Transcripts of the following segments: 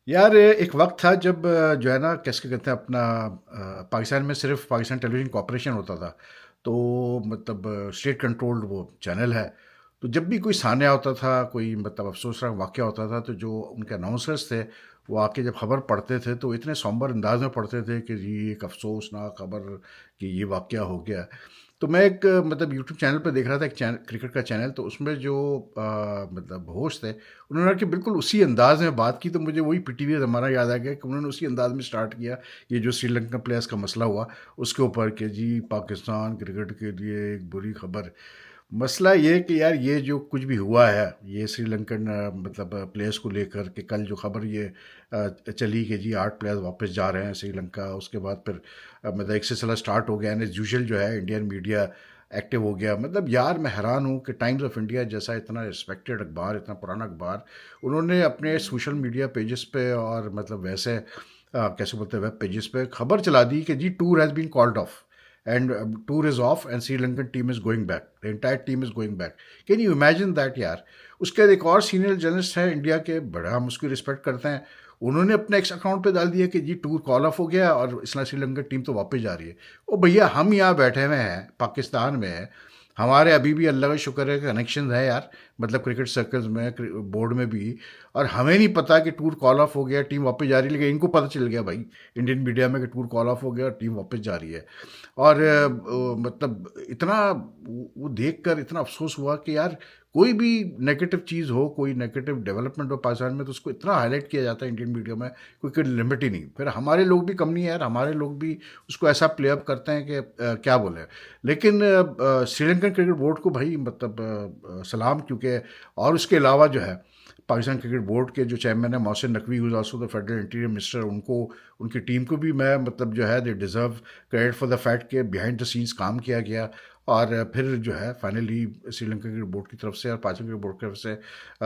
यार एक वक्त था जब जो है ना कैसे कहते हैं अपना पाकिस्तान में सिर्फ पाकिस्तान टेलीविज़न कॉर्पोरेशन होता था। तो मतलब स्टेट कंट्रोल्ड वो चैनल है। तो जब भी कोई सान्या होता था, कोई मतलब अफसोसनाक वाक़या होता था, तो जो उनके अनाउंसर्स थे, वो आके जब खबर पढ़ते थे तो इतने somber अंदाज में पढ़ते थे कि जी एक अफसोसनाक खबर कि ये वाक़या हो गया। तो मैं एक मतलब यूट्यूब चैनल पे देख रहा था, एक चैनल क्रिकेट का चैनल। तो उसमें जो मतलब होस्ट थे, उन्होंने कि बिल्कुल उसी अंदाज में बात की। तो मुझे वही पीटीवी ज़माना याद आ गया कि उन्होंने उसी अंदाज में स्टार्ट किया। ये जो श्रीलंकन प्लेयर्स का मसला हुआ उसके ऊपर कि जी पाकिस्तान क्रिकेट के लिए एक बुरी खबर। मसला ये है कि यार ये जो कुछ भी हुआ है, ये श्रीलंकन मतलब प्लेयर्स को लेकर के कल जो खबर ये चली कि जी 8 प्लेयर्स वापस जा रहे हैं श्रीलंका। उसके बाद फिर मतलब एक सिलसिला स्टार्ट हो गया एंड एज यूजुअल जो है इंडियन मीडिया एक्टिव हो गया। मतलब यार मैं हैरान हूँ कि टाइम्स ऑफ इंडिया जैसा इतना रिस्पेक्टेड अखबार, इतना पुराना अखबार, उन्होंने अपने सोशल मीडिया पेजेस पे और मतलब वैसे कैसे बोलते हैं वेब पेजेस पे खबर चला दी कि जी tour has been called off and tour is off and Sri Lankan team is going back. The entire team is going back. Can you imagine that यार? उसके बाद एक और सीनियर जर्नलिस्ट है इंडिया के, बड़ा हम उसकी रिस्पेक्ट करते हैं। उन्होंने अपने एक्स अकाउंट पे डाल दिया कि जी टूर कॉल ऑफ हो गया और इसलिए श्रीलंका टीम तो वापस जा रही है। ओ भैया, हम यहाँ बैठे हुए हैं पाकिस्तान में, हमारे अभी भी अल्लाह का शुक्र है कनेक्शन है यार, मतलब क्रिकेट सर्कल्स में, बोर्ड में भी। और हमें नहीं पता कि टूर कॉल ऑफ हो गया, टीम वापस जा रही है, लेकिन इनको पता चल गया भाई इंडियन मीडिया में कि टूर कॉल ऑफ हो गया और टीम वापस जा रही है। और मतलब इतना वो देख कर इतना अफसोस हुआ कि यार कोई भी नेगेटिव चीज़ हो, कोई नेगेटिव डेवलपमेंट हो पाकिस्तान में, तो उसको इतना हाईलाइट किया जाता है इंडियन मीडिया में, कोई लिमिट ही नहीं। फिर हमारे लोग भी कम नहीं है यार, हमारे लोग भी उसको ऐसा प्ले अप करते हैं कि क्या बोले। लेकिन श्रीलंकन क्रिकेट बोर्ड को भाई मतलब सलाम, क्योंकि और उसके अलावा जो है पाकिस्तान क्रिकेट बोर्ड के जो चेयरमैन है मोहसिन नकवी, हुई also the federal interior minister, उनको, उनकी टीम को भी मैं मतलब जो है they deserve credit for the fact के बिहाइंड द सीन्स काम किया गया। और फिर जो है फाइनली श्रीलंका क्रिकेट बोर्ड की तरफ से और पाकिस्तान क्रिकेट बोर्ड की तरफ से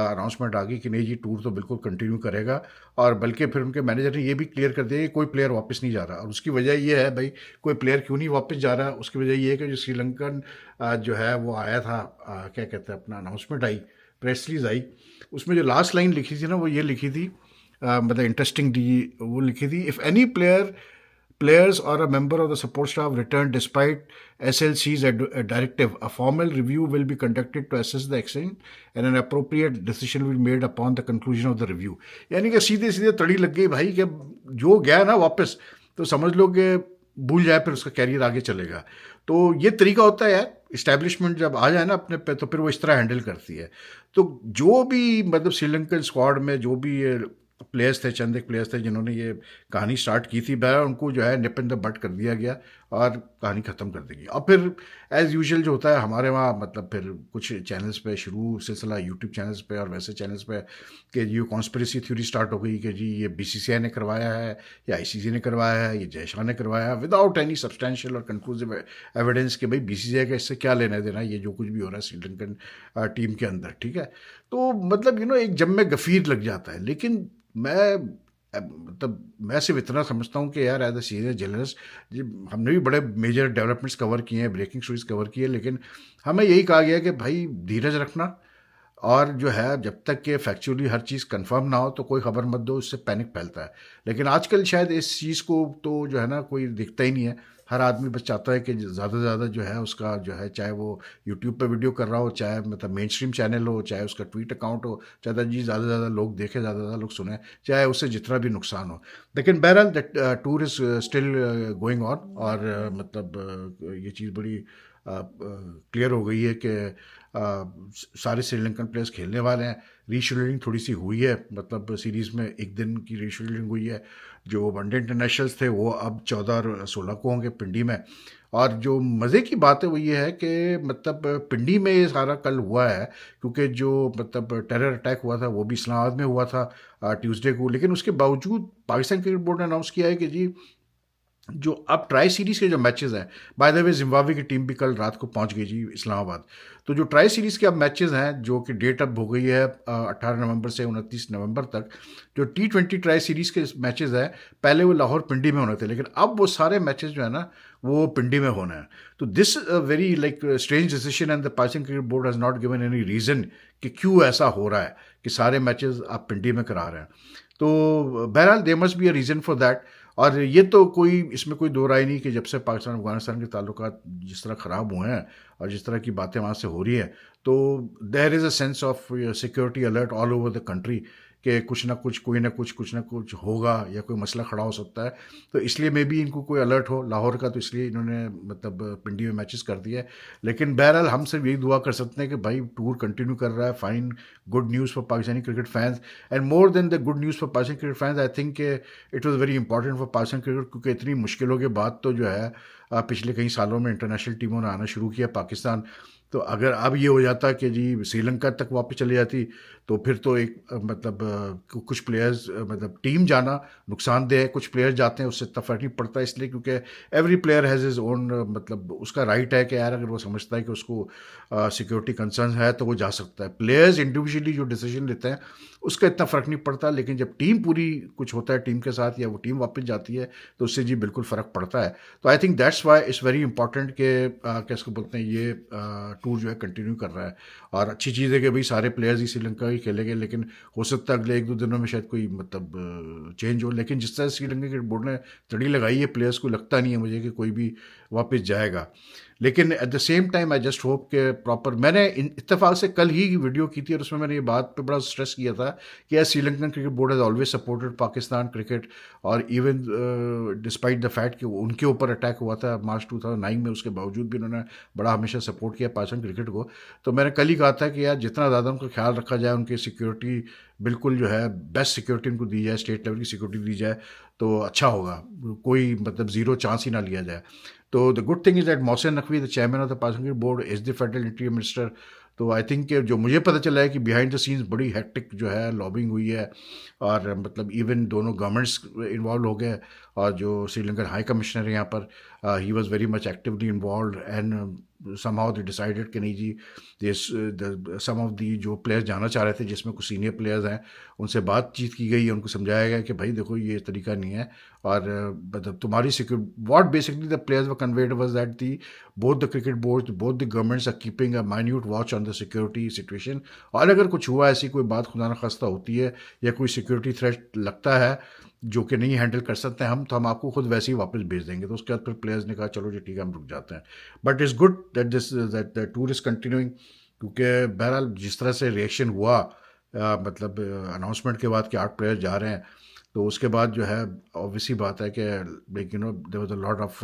अनाउंसमेंट आ गई कि नहीं जी टूर तो बिल्कुल कंटिन्यू करेगा। और बल्कि फिर उनके मैनेजर ने ये भी क्लियर कर दिया कि कोई प्लेयर वापस नहीं जा रहा। और उसकी वजह ये है भाई, कोई प्लेयर क्यों नहीं वापस जा रहा, उसकी वजह ये है कि जो श्रीलंकन जो है वो आया था, क्या कहते हैं अपना अनाउंसमेंट आई, प्रेस रिलीज आई। उसमें जो लास्ट लाइन लिखी थी ना, वो ये लिखी थी, मतलब इंटरेस्टिंग दी, वो लिखी थी, if any players or a member of the support staff return despite SLC's directive, a formal review will be conducted to assess the extent and an appropriate decision will be made upon the conclusion of the review। यानी कि सीधे सीधे तड़ी लग गई भाई कि जो गया ना वापस, तो समझ लो कि भूल जाए, फिर उसका कैरियर आगे चलेगा। तो ये तरीका होता है यार, इस्टेब्लिशमेंट जब आ जाए ना अपने पे, तो फिर वो इस तरह हैंडल करती है। तो जो भी मतलब श्रीलंकन स्क्वाड में जो भी ये प्लेयर्स थे, चंद एक प्लेयर्स थे जिन्होंने ये कहानी स्टार्ट की थी, बहर उनको जो है निप इन द बट कर दिया गया और कहानी ख़त्म कर देगी। और फिर एज़ यूजुअल जो होता है हमारे वहाँ, मतलब फिर कुछ चैनल्स पे शुरू सिलसिला यूट्यूब चैनल्स पे और वैसे चैनल्स पे कि ये कॉन्स्पिरेसी थ्योरी स्टार्ट हो गई कि जी ये बीसीसीआई ने करवाया है या आईसीसी ने करवाया है, ये जय शाह ने करवाया है, विदाउट एनी सब्सटेंशियल और कंक्लूसिव एविडेंस कि भाई बीसीसीआई का इससे क्या लेना देना, ये जो कुछ भी हो रहा है श्रीलंकन टीम के अंदर, ठीक है। तो मतलब एक जम में गफ़ीर लग जाता है। लेकिन मैं मतलब मैं सिर्फ इतना समझता हूँ कि यार एज अ सीनियर जर्नलिस्ट, हमने भी बड़े मेजर डेवलपमेंट्स कवर किए हैं, ब्रेकिंग स्टोरीज कवर की है, लेकिन हमें यही कहा गया कि भाई धीरज रखना, और जो है जब तक कि फैक्चुअली हर चीज़ कंफर्म ना हो तो कोई खबर मत दो, इससे पैनिक फैलता है। लेकिन आजकल शायद इस चीज़ को तो जो है ना कोई दिखता ही नहीं है। हर आदमी बस चाहता है कि ज़्यादा से ज़्यादा जो है उसका जो है, चाहे वो यूट्यूब पे वीडियो कर रहा हो, चाहे मतलब मेन स्ट्रीम चैनल हो, चाहे उसका ट्वीट अकाउंट हो, चाहता है जी ज़्यादा से ज़्यादा लोग देखें, ज़्यादा से ज़्यादा लोग सुने, चाहे उससे जितना भी नुकसान हो। लेकिन बहरहाल that tour is still going on. और मतलब ये चीज़ बड़ी क्लियर हो गई है कि सारे श्रीलंकन प्लेयर्स खेलने वाले हैं। रीशेड्यूलिंग थोड़ी सी हुई है, मतलब सीरीज़ में एक दिन की रीशेड्यूलिंग हुई है। जो वनडे इंटरनेशनल्स थे वो अब 14 और 16 को होंगे पिंडी में। और जो मज़े की बात है वो ये है कि मतलब पिंडी में ये सारा कल हुआ है, क्योंकि जो मतलब टेरर अटैक हुआ था वो भी इस्लामाबाद में हुआ था ट्यूसडे को। लेकिन उसके बावजूद पाकिस्तान क्रिकेट बोर्ड ने अनाउंस किया है कि जी जो अब ट्राई सीरीज़ के जो मैचेस हैं, बाय द वे जिम्बाब्वे की टीम भी कल रात को पहुंच गई जी इस्लामाबाद। तो जो ट्राई सीरीज़ के अब मैचेस हैं, जो कि डेट अब हो गई है 18 नवंबर से 29 नवंबर तक, जो T20 ट्राई सीरीज़ के मैचेस हैं, पहले वो लाहौर पिंडी में होने थे, लेकिन अब वो सारे मैचेस जो है ना वो पिंडी में होना है। तो this very like strange decision, and the Pakistan cricket board has not given any reason कि क्यों ऐसा हो रहा है कि सारे मैचेस आप पिंडी में करा रहे हैं। तो बहरहाल there must be a reason for that. और ये तो कोई इसमें कोई दो राय नहीं कि जब से पाकिस्तान अफगानिस्तान के ताल्लुकात जिस तरह ख़राब हुए हैं और जिस तरह की बातें वहाँ से हो रही हैं, तो there is a sense of security alert all over the country कि कुछ ना कुछ, कोई ना कुछ ना कुछ होगा या कोई मसला खड़ा हो सकता है। तो इसलिए मे बी इनको कोई अलर्ट हो लाहौर का, तो इसलिए इन्होंने मतलब पिंडी में मैचेस कर दिया है। लेकिन बहरहाल हम सिर्फ यही दुआ कर सकते हैं कि भाई टूर कंटिन्यू कर रहा है, fine, good news for Pakistani cricket fans. And more than the good news for Pakistani cricket fans, I think it was very important for Pakistan cricket, क्योंकि इतनी मुश्किलों के बाद तो जो है पिछले कई सालों में इंटरनेशनल टीमों ने आना शुरू किया पाकिस्तान। तो अगर अब ये हो जाता कि जी श्रीलंका तक वापस चली जाती, तो फिर तो एक मतलब कुछ प्लेयर्स मतलब टीम जाना नुकसानदेह है, कुछ प्लेयर्स जाते हैं उससे इतना फर्क नहीं पड़ता, इसलिए क्योंकि every player has his own, मतलब उसका राइट है कि यार अगर वो समझता है कि उसको सिक्योरिटी कंसर्न है तो वो जा सकता है। प्लेयर्स इंडिविजुअली जो डिसीजन लेते हैं उसका इतना फ़र्क नहीं पड़ता, लेकिन जब टीम पूरी कुछ होता है टीम के साथ या वो टीम वापस जाती है तो उससे जी बिल्कुल फ़र्क पड़ता है। तो I think that's why it's very important कि कैसे बोलते हैं ये टूर जो है कंटिन्यू कर रहा है। और अच्छी चीज़ है कि भाई सारे प्लेयर्स ही श्रीलंका ही खेलेंगे, लेकिन हो सकता है अगले एक दो दिनों में शायद कोई मतलब चेंज हो। लेकिन जिस तरह श्रीलंका क्रिकेट बोर्ड ने तड़ी लगाई है प्लेयर्स को, लगता नहीं है मुझे कि कोई भी वापस जाएगा। लेकिन at the same time I just hope के प्रॉपर, मैंने इत्तेफाक से कल ही वीडियो की थी और उसमें मैंने ये बात पे बड़ा स्ट्रेस किया था कि यार Sri Lankan cricket board has always supported Pakistan cricket. और इवन डिस्पाइट द फैक्ट कि उनके ऊपर अटैक हुआ था मार्च 2009 में, उसके बावजूद भी उन्होंने बड़ा हमेशा सपोर्ट किया पाकिस्तान क्रिकेट को। तो मैंने कल ही कहा था कि यार जितना ज़्यादा उनका ख्याल रखा जाए, उनकी सिक्योरिटी बिल्कुल जो है बेस्ट सिक्योरिटी उनको दी जाए, स्टेट लेवल की सिक्योरिटी दी जाए तो अच्छा होगा। कोई मतलब ज़ीरो चांस ही ना लिया जाए। तो the good thing is that Mohsin Naqvi the chairman of the Pakistan cricket board is the federal interior minister. तो आई थिंक जो मुझे पता चला है कि बिहाइंड द सीन्स बड़ी हेक्टिक जो है लॉबिंग हुई है, और मतलब इवन दोनों गवर्नमेंट्स इन्वॉल्व हो गए। और जो श्रीलंकन हाई कमिश्नर है यहाँ पर, he was very much actively involve, and somehow they decided कि नहीं जी this some of the जो प्लेयर्स जाना चाह रहे थे, जिसमें कुछ सीनियर प्लेयर्स हैं, उनसे बातचीत की गई, उनको समझाया गया कि भाई देखो ये तरीका नहीं है। और मतलब तुम्हारी secure what basically the players were conveyed was that the both the cricket board, both the governments are keeping a minute watch on the security situation. और अगर कुछ हुआ, ऐसी कोई बात खुदा न खास्ता होती है या कोई सिक्योरिटी थ्रेट लगता है जो कि नहीं हैंडल कर सकते हैं हम, तो हम आपको खुद वैसे ही वापस भेज देंगे। तो उसके बाद फिर प्लेयर्स ने कहा चलो जी ठीक है हम रुक जाते हैं। But it's good that this that the tour is continuing, क्योंकि बहरहाल जिस तरह से रिएक्शन हुआ मतलब अनाउंसमेंट के बाद कि 8 प्लेयर्स जा रहे हैं, तो उसके बाद जो है ऑब्वियसली बात है कि like you know there was a lot of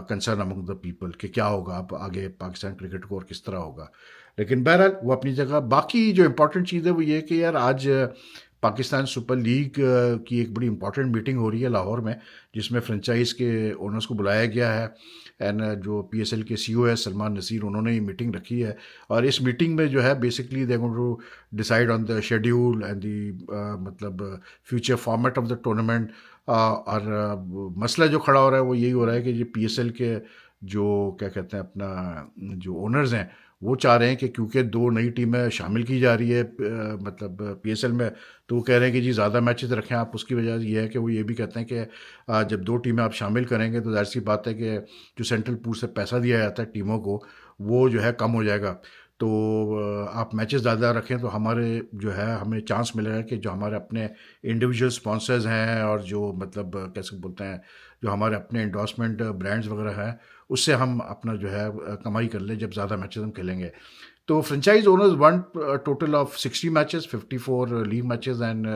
concern among the people कि क्या होगा अब आगे पाकिस्तान क्रिकेट को और किस तरह होगा। लेकिन बहरहाल वो अपनी जगह। बाकी जो इंपॉर्टेंट चीज़ है वो ये कि यार आज पाकिस्तान सुपर लीग की एक बड़ी इंपॉर्टेंट मीटिंग हो रही है लाहौर में, जिसमें फ्रेंचाइज के ओनर्स को बुलाया गया है। एंड जो पीएसएल के सीईओ है सलमान नसीर, उन्होंने ये मीटिंग रखी है। और इस मीटिंग में जो है basically they going to decide on the schedule and the मतलब future format of the tournament. और मसला जो खड़ा हो रहा है वो यही हो रहा है कि जो पीएसएल के जो क्या कहते हैं अपना जो ओनर्स हैं, वो चाह रहे हैं कि क्योंकि 2 नई टीमें शामिल की जा रही है मतलब पीएसएल में, तो वो कह रहे हैं कि जी ज़्यादा मैचेस रखें आप। उसकी वजह ये है कि वो ये भी कहते हैं कि जब 2 टीमें आप शामिल करेंगे तो ज़ाहिर सी बात है कि जो सेंट्रल पूल से पैसा दिया जाता है टीमों को, वो जो है कम हो जाएगा। तो आप मैचेस ज़्यादा रखें तो हमारे जो है हमें चांस मिलेगा कि जो हमारे अपने इंडिविजुअल स्पॉन्सर्स हैं और जो मतलब कैसे बोलते हैं जो हमारे अपने इंडोर्समेंट ब्रांड्स वगैरह हैं, उससे हम अपना जो है कमाई कर लें जब ज़्यादा मैचेस हम खेलेंगे। तो franchise owners want a total of 60 matches, 54 league matches and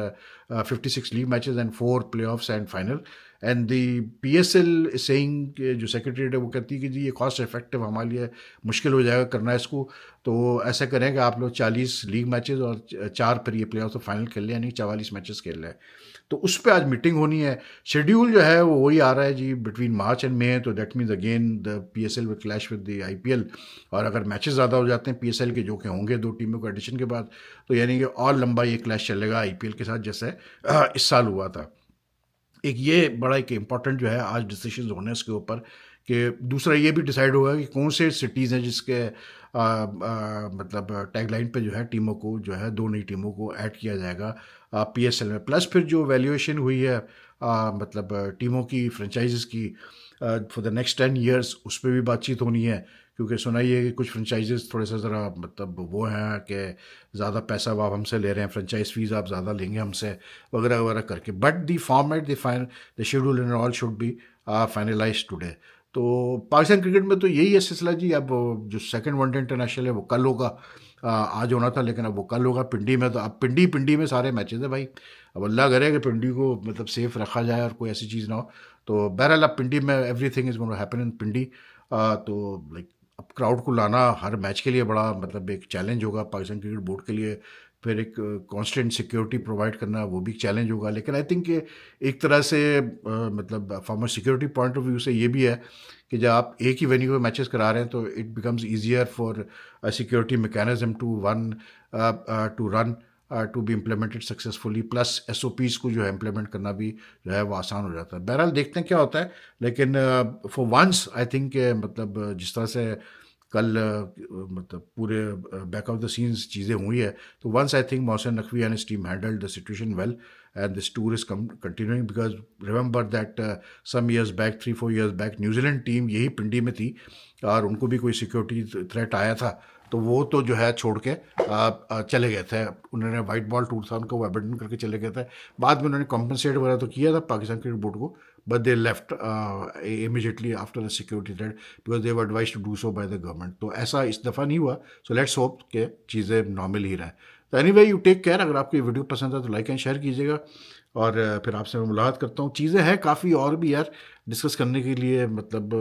56 league matches and 4 playoffs and final. And the PSL is saying कि जो सेक्रेटरीट है वो कहती है कि जी ये कॉस्ट इफेक्टिव हमारे लिए मुश्किल हो जाएगा करना इसको। तो ऐसा करें कि आप लोग 40 लीग मैचेस और 4 फिर ये प्लेऑफ तो फाइनल खेल लें, यानी 44 मैचेस खेल रहे हैं। तो उस पर आज मीटिंग होनी है। शेड्यूल जो है वो वही आ रहा है जी बिटवीन मार्च एंड मे। तो that means again the PSL will clash with the IPL. और अगर मैचेस ज़्यादा हो जाते हैं पीएसएल के, जो कि होंगे 2 टीमों के एडिशन के बाद, तो यानी कि और लंबा ये क्लैश चलेगा आईपीएल के साथ, जैसे इस साल हुआ था। एक ये बड़ा एक इम्पॉर्टेंट जो है आज डिसीजन होने इसके ऊपर, कि दूसरा ये भी डिसाइड होगा कि कौन से सिटीज़ हैं जिसके मतलब टैगलाइन पे जो है टीमों को जो है 2 नई टीमों को ऐड किया जाएगा पीएसएल में। प्लस फिर जो वैल्यूएशन हुई है मतलब टीमों की फ्रेंचाइजीज़ की फॉर द नेक्स्ट 10 ईयर्स, उस पे भी बातचीत होनी है, क्योंकि सुना ही है कि कुछ फ्रेंचाइजीज़ थोड़े सा ज़रा मतलब वो हैं कि ज़्यादा पैसा अब आप हमसे ले रहे हैं, फ्रेंचाइज फीस आप ज़्यादा लेंगे हमसे, वगैरह वगैरह करके। But the format the schedule and all should be finalise today. तो पाकिस्तान क्रिकेट में तो यही है सिलसिला जी। अब जो सेकंड वनडे इंटरनेशनल है वो कल होगा, आज होना था लेकिन अब वो कल होगा पिंडी में। तो अब पिंडी पिंडी में सारे मैचेस है भाई। अब अल्लाह करे कि पिंडी को मतलब सेफ रखा जाए और कोई ऐसी चीज़ ना हो। तो बहरहाल अब पिंडी में everything is going to happen in Pindi. तो लाइक अब क्राउड को लाना हर मैच के लिए बड़ा मतलब एक चैलेंज होगा पाकिस्तान क्रिकेट बोर्ड के लिए। फिर एक कांस्टेंट सिक्योरिटी प्रोवाइड करना वो भी चैलेंज होगा। लेकिन आई थिंक एक तरह से मतलब from a security point of view से ये भी है कि जब आप एक ही वेन्यू पे मैचेस करा रहे हैं तो it becomes easier for security mechanism to run to be implemented successfully. Plus SOPs को जो है इम्प्लीमेंट करना भी जो है वो आसान हो जाता है। बहरहाल देखते हैं क्या होता है। लेकिन फॉर वंस आई थिंक मतलब जिस तरह से कल मतलब पूरे बैक ऑफ द सीन्स चीज़ें हुई है, तो once I think Mohsin Naqvi and his team handled the situation well and this tour is continuing. Because remember that some years back 3-4 years back New Zealand team यही पिंडी में थी और उनको भी कोई सिक्योरिटी थ्रेट आया था, तो वो तो जो है छोड़ के चले गए थे। उन्होंने वाइट बॉल टूर था उनको वो अबेंडन करके चले गए थे। बाद में उन्होंने कॉम्पनसेट वगैरह तो किया था पाकिस्तान क्रिकेट बोर्ड को, but they left immediately after the security threat because they were advised to do so by the government। तो ऐसा इस दफ़ा नहीं हुआ। सो लेट्स होप कि चीज़ें नॉर्मल ही रहें। तो एनीवे यू टेक केयर। अगर आपको ये वीडियो पसंद है तो लाइक एंड शेयर कीजिएगा और फिर आपसे मैं मुलाकात करता हूँ। चीज़ें हैं काफ़ी और भी यार डिस्कस करने के लिए। मतलब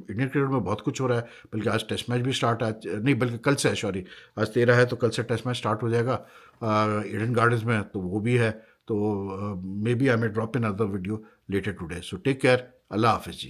इंडियन क्रिकेट में बहुत कुछ हो रहा है। बल्कि आज टेस्ट मैच भी स्टार्ट है, नहीं बल्कि कल से है, सॉरी आज 13 है तो कल से टेस्ट मैच स्टार्ट हो जाएगा ईडन गार्डन्स में, तो वो भी है। तो may be I may drop in other video later today। So take care। Allah Hafiz ji।